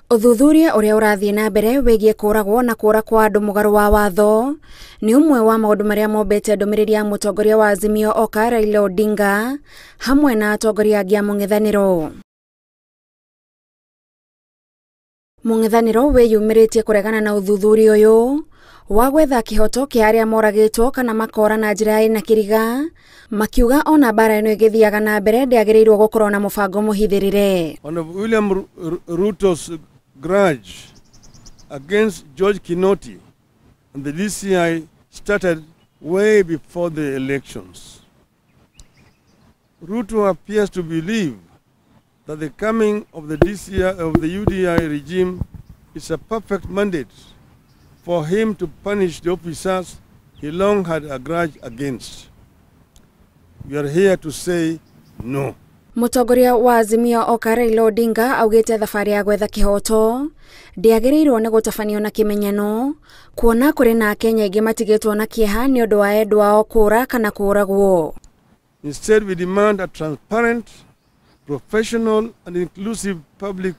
Ũthuthuria ũrĩa ũrathiĩ na mbere wĩgiĩ kũragwo na kũra kwa andũ mũgarũ wa watho nĩ ũmwe wa maũndũ marĩa mombete ndũmĩrĩri ya mũtongoria wa Azimio Oka Raila Odinga hamwe na atongoria angĩ a Mũng'ethanĩro. Mũng'ethanĩro wĩyumĩrĩtie kũregana na ũthuthuria ũyũ wa gwetha kĩhoto kĩa arĩa moragĩtwo kana makora na njĩra ĩna kĩriga, makiuga ona bara ĩno ĩgĩthiaga na mbere ndĩagĩrĩirwo gũkorwo na mũbango mũhithĩrĩre. William Ruto's grudge against George Kinoti and the DCI started way before the elections. Ruto appears to believe that the coming of the UDI regime is a perfect mandate for him to punish the officers he long had a grudge against. We are here to say no. Mũtongoria wa Azimio Oka Raila Odinga augĩte thabarĩ ya gwetha kĩhoto ndĩagĩrĩirwo nĩ gũtabanio na kĩmenyano, kuona kũrĩ na Akenya aingĩ matigĩtwo na kĩeha nĩ ũndũ wa endwa ao kũra kana kũragwo. Instead, we demand a transparent, professional and inclusive public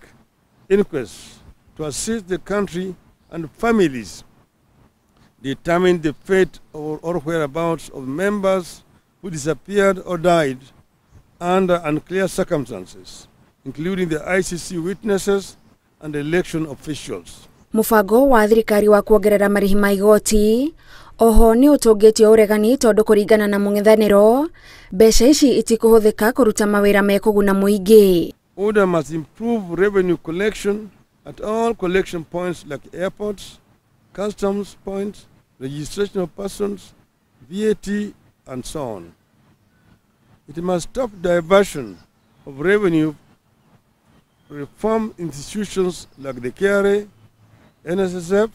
inquest to assist the country and families determine the fate or whereabouts of members who disappeared or died under unclear circumstances, including the ICC witnesses and election officials. Mũbango wa thirikari wa kuongerera marĩhi ma igoti oho nĩ ũtũngĩtio ũregani tondũ kũringana na Mũng'ethanĩro mbeca ici itikũhũthĩka kũruta mawĩra mekũguna mũingĩ. Order must improve revenue collection at all collection points like airports, customs points, registration of persons, VAT, and so on. It must stop diversion of revenue, reform institutions like the KRA, NSSF,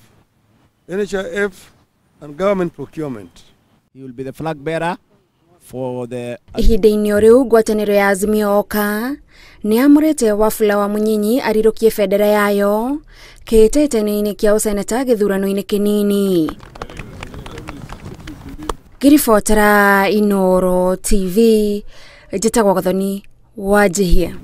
NHIF, and government procurement. He will be the flag bearer for the... Ihinda-inĩ o rĩu ngwatanĩro ya Azimio Oka nĩ amũrĩte Wafula wa Mũnyinyi arirũkie bendera yayo kĩhĩtahĩtano-inĩ kĩa ũseneta gĩthurano-inĩ kĩnini. Ngĩribotera Inooro TV, njĩtagwo Gathoni Wanjihia.